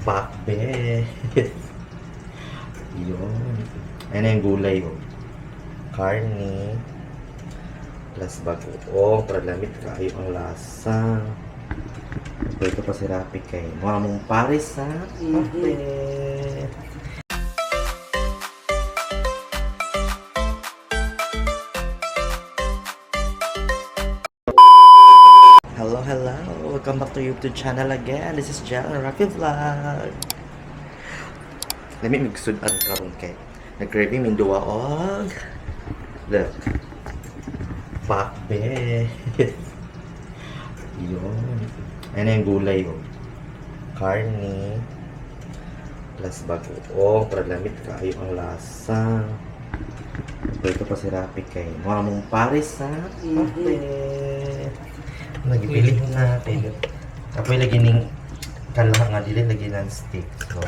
Pakbet. Yun. Ayan na yung gulay, oh. Karne. Plus bagoong. Pralamit kayo ang lasa. Ito pa si Rapi kay mga mong pares sa Pakbet. Hello. Welcome back to YouTube channel again. This is Jel and Rapi Vlog. Let me magsudan karon kay nag-craving min duwa og look. Pakbet. Yun. Ayan na yung gulay, oh. Karne. Plus bagoong. Pralamit kayo ang lasa. Ito pa si Rapi kay mga mong pares sa Pakbet. Nagipili natin. Apoy lagi ning kalah nga dili lagi ng stick. So,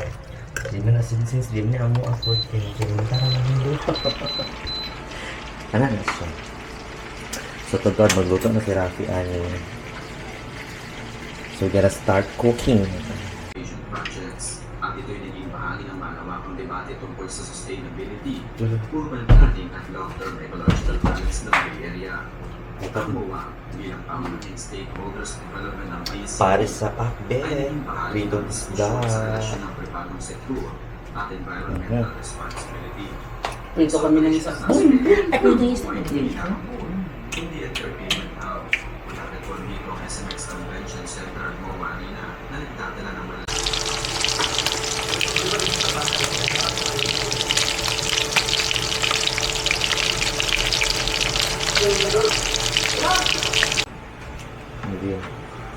di mo na since di mo amo afford kay tara na luto. Ana na siya. So tugod magluto na si Rafi ani. So gotta start cooking. Projects at ito'y naging bahagi ng malawakang debate tungkol sa sustainability, urban planning at long-term ecological balance ng Bay Area. Ang MOA bilang pangunahing stakeholders sa development ng IC Pares sa Pakbet, Luto isda. Sa relasyon ng pribadong sektor at environmental responsibility. Ito kami ng isang ako ito yung Hindi entertainment hub. Mula kay dito ang SMX Convention Center at MOA Arena na nagdadala ng mga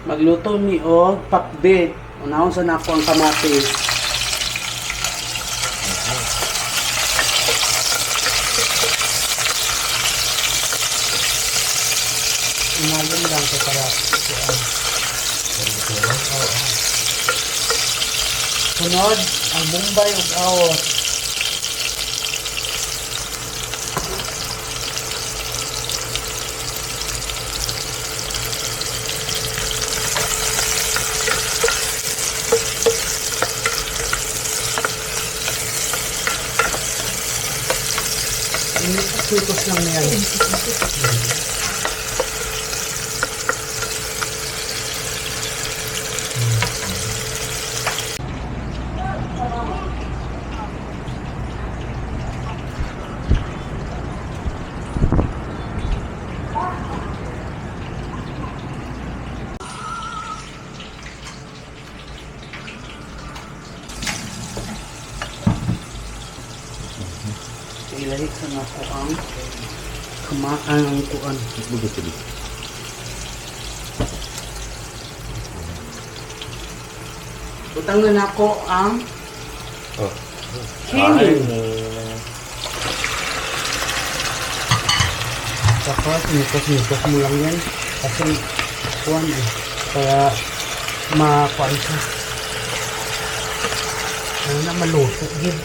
magluto ni og pakbet. Unahon sa nako ang kamatis. Inayon lang sa sarap. Sunod ang bombay ug awos. Initos lang yan. Ilahik sa nako ang kamaan ang kuan. Utang na nako ang chili. Tapos nikos mo lang yan kasi kuan eh. Kaya makuan siya. Ano na maluto gid.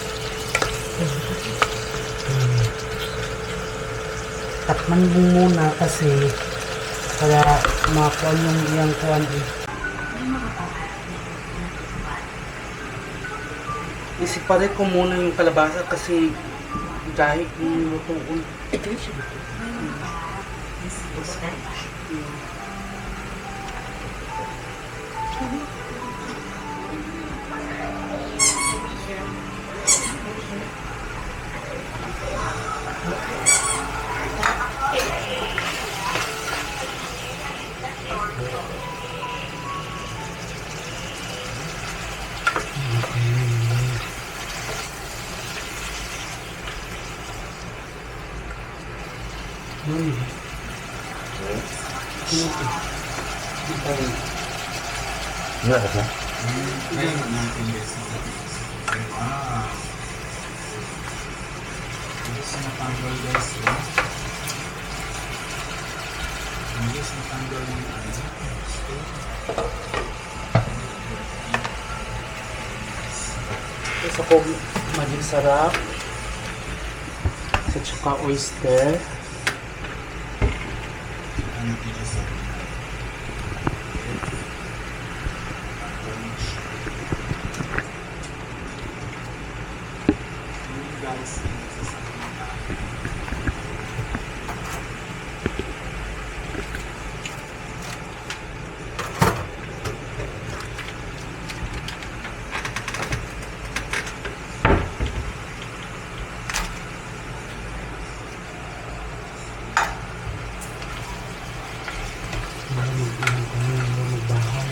Takman mo muna kasi para makuha yung iyang kuhan eh. Isipare ko muna yung kalabasa kasi dahil yung lutoon. Ito siya. Enggak ada. Ito ko maging sarap. Sa tsaka oyster. Magbahay.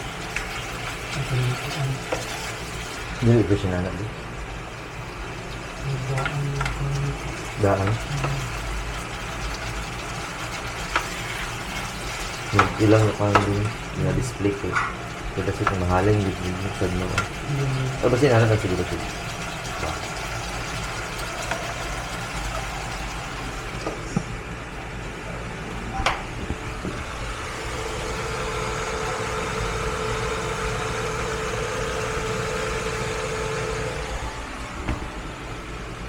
Dili ko siya nanak di. Daan. Yung ilang yung din na-display ko. Kaya kasi kung mahalin, hindi ko sad mo. O basta yung anak ang siguro ko.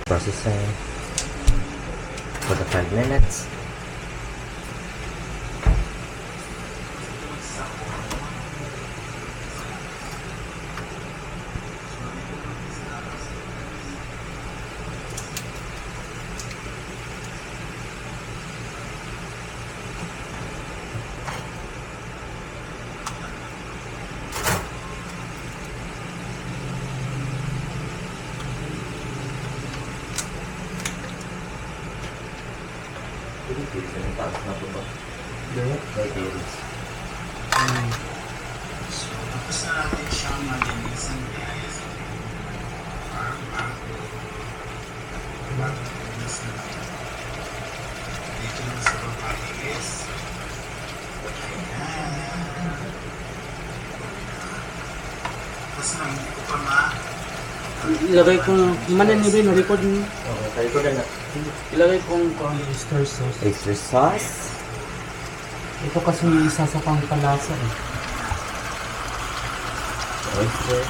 Processing for the 5 minutes. Tapos na natin siyang malinis ang biyaya sa malinis na dito na sa papaligis. Ayan. Tapos na hindi ko pa Ilagay ko, manan ni Ben, record mo. Okay, tayo ko na. Ilagay kong oyster sauce. Oyster sauce. Ito kasi yung isa sa pampalasa eh. Oyster.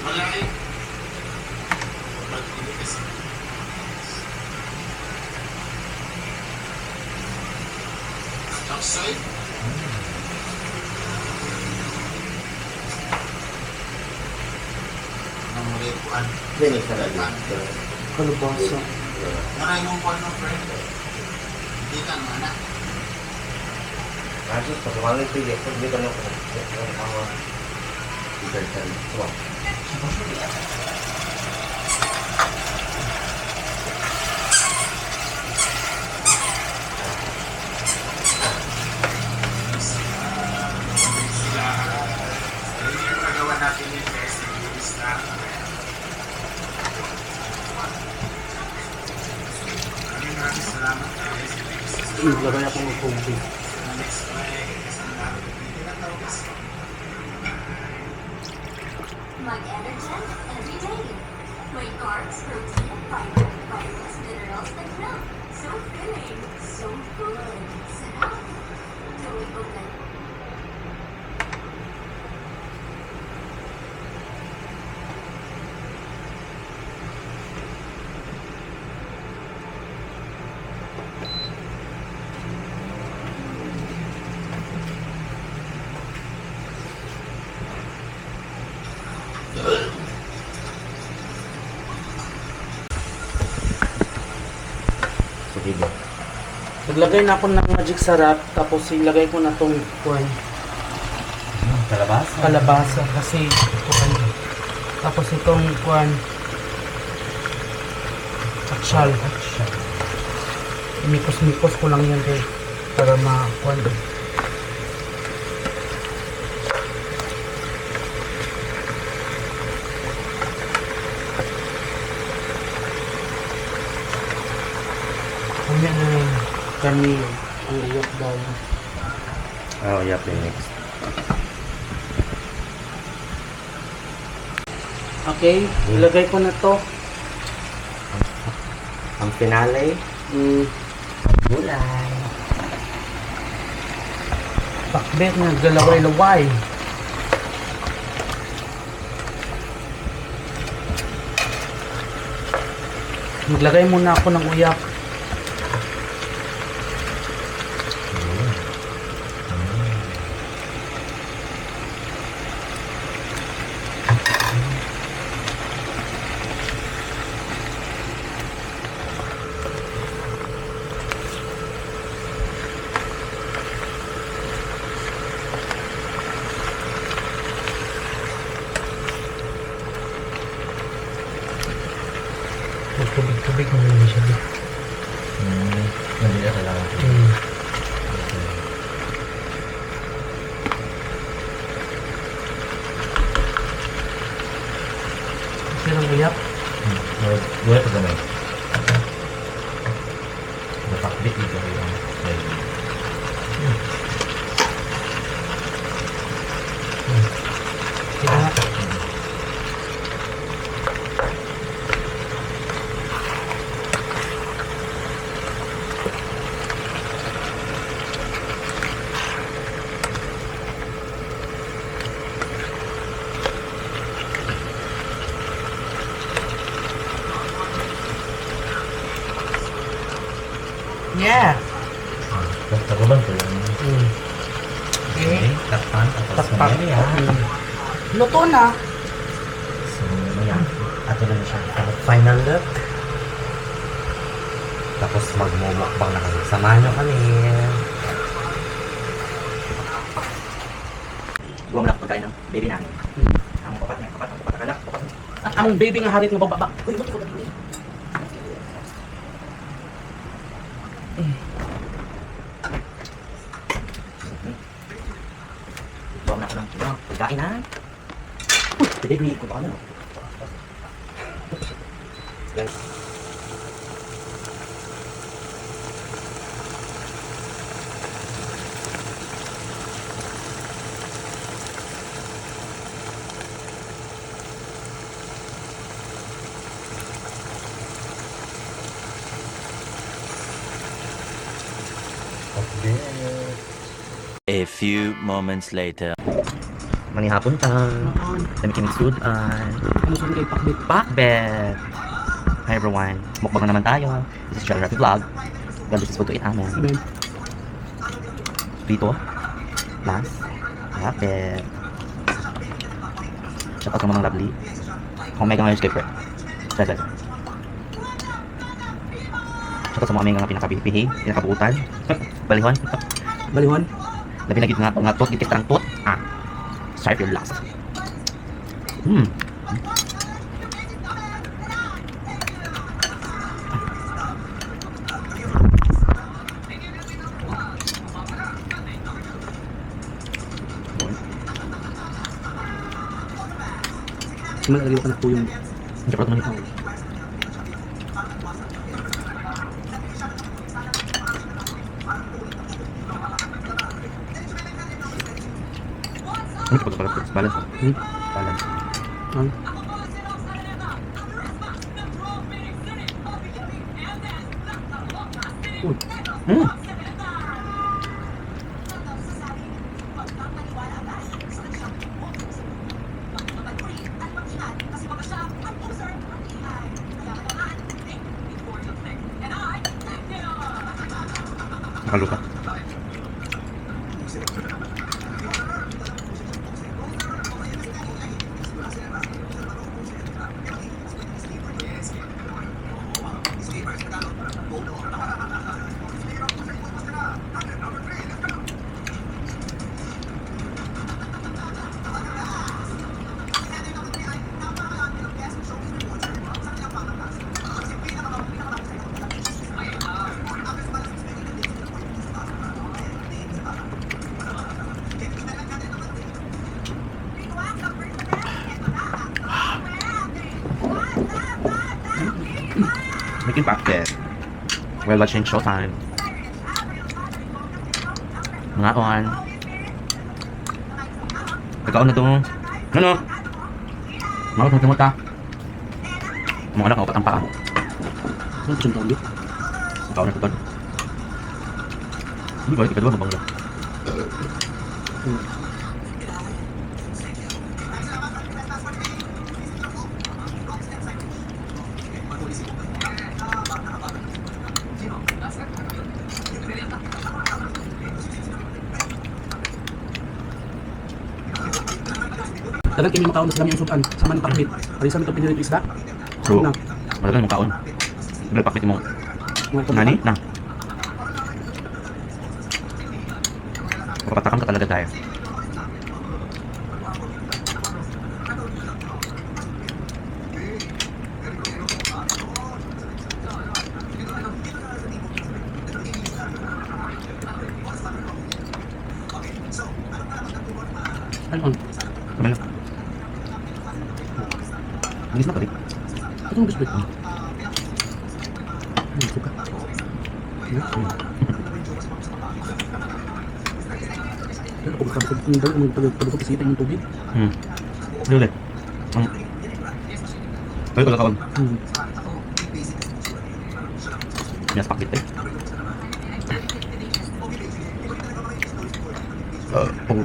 malaki. Outside? Ang maripuan. Dinig ka na din. Kalabasa. Maray mong kuwan ng friend. Hindi ka ng anak. Kasi pag umalit ko dito, hindi ka na ako. Igal-gal. Tuwa. Yung nagawa natin yung test ng Luis na maraming salamat tayo sa Ilagay ako ng tubig. next week. Mag-Energen every day. Great carbs, protein, fiber, vitamins, minerals, and milk. So filling, so good. Sarap. Tuloy open. Sige ba? Naglagay na ako ng magic sarap, tapos ilagay ko na tong kuwan, Kalabasa. kalabasa kasi kuwan. Tapos itong kuwan, aksyal. Mikos-mikos ko lang yan kay para makuwan. Kanya na yung kanil, ang iyok daw. Oh, yeah, play next. Okay, ilagay ko na to. Ang finale, gulay. Pakbet na galaway-laway. Maglagay muna ako ng uyak. Tubig mo lang siya. Hindi na kailangan. Kasi lang uyak. Buhay pa gamay. Napakbit dito yung Sige na. Yeah. Taguban ko lang. Okay, takpan. Takpan. Yan. Luto na. So, yan. Ato na siya. Final look. Tapos magmumukbang na kami. Samahan nyo kami. Huwag mo na pagkain ng baby namin. Ang kapat niya, kapat anak. Ang baby nga harit mo bababa. Huwag na ko ng pagkain ha. Baby, kung ano. A few moments later. Manihapon ta. Dami kami sudan. Ano sa kay Pakbet? Pakbet. Hi everyone. Mukbang na naman tayo. This is Geography Vlog. God, this is food to eat amen. Amen. Dito. Plus. Pakbet. Shout out sa mga lovely. Kung may ngayon skipper. Shout out. Shout out sa mga mga pinakabihig, pinakabutan. Balihon. Balihon. Labi na gid nga tot gitik trang tot. Serve your last. Malagay ko na po yung Hindi pa naman ito. Ano ito pala? Balance. Balance. Nakaluka. Making Pakbet while watching Showtime. Mga on. Kaon na to. Ano? Mga kung timuta. Mga anak, upat ang paa. Ano siya tawag yun? Kaon na to. Hindi ba? Ikadwa mabangga. Dalang kini makaon sa dami ang sudan sa man pakbet. Ari sa mito pinilit isda. So, Na. malaga mong kaon. Dahil pakit mo. Mga Nani? Na. Papatakam ka talaga tayo. Ano? Kamay lang. Bilis na pati. Ito ang bisbit. Suka. Pero kung kapag yung daw, pagkakot isita yung tubig. Ulit. Ay, wala kaon. Yes, pakit eh. Oh.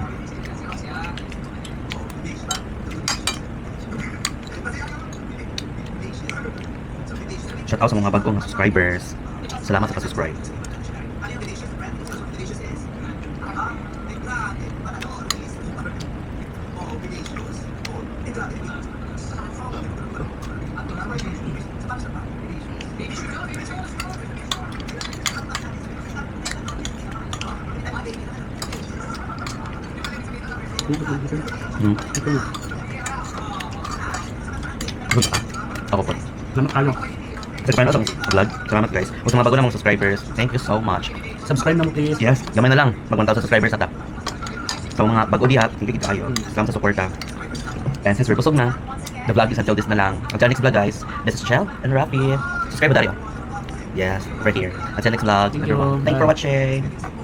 Shout out sa mga bagong subscribers. Salamat sa pa-subscribe. Ito na. Good. Ako po. Salamat kayo. Subscribe na sa vlog. Salamat guys. O sa mga bago namang subscribers, thank you so much. Subscribe na mo please. Yes, gamay na lang. Mag 1,000 subscribers na ta. Sa mga bago diha, hindi kita kayo. Salamat sa suporta. And since we're busog na, the vlog is until this na lang. Until next vlog guys, this is Chel and Rafi. Subscribe ba tayo? Yes, right here. Until next vlog, Thank you. everyone. Thank you for Bye. watching.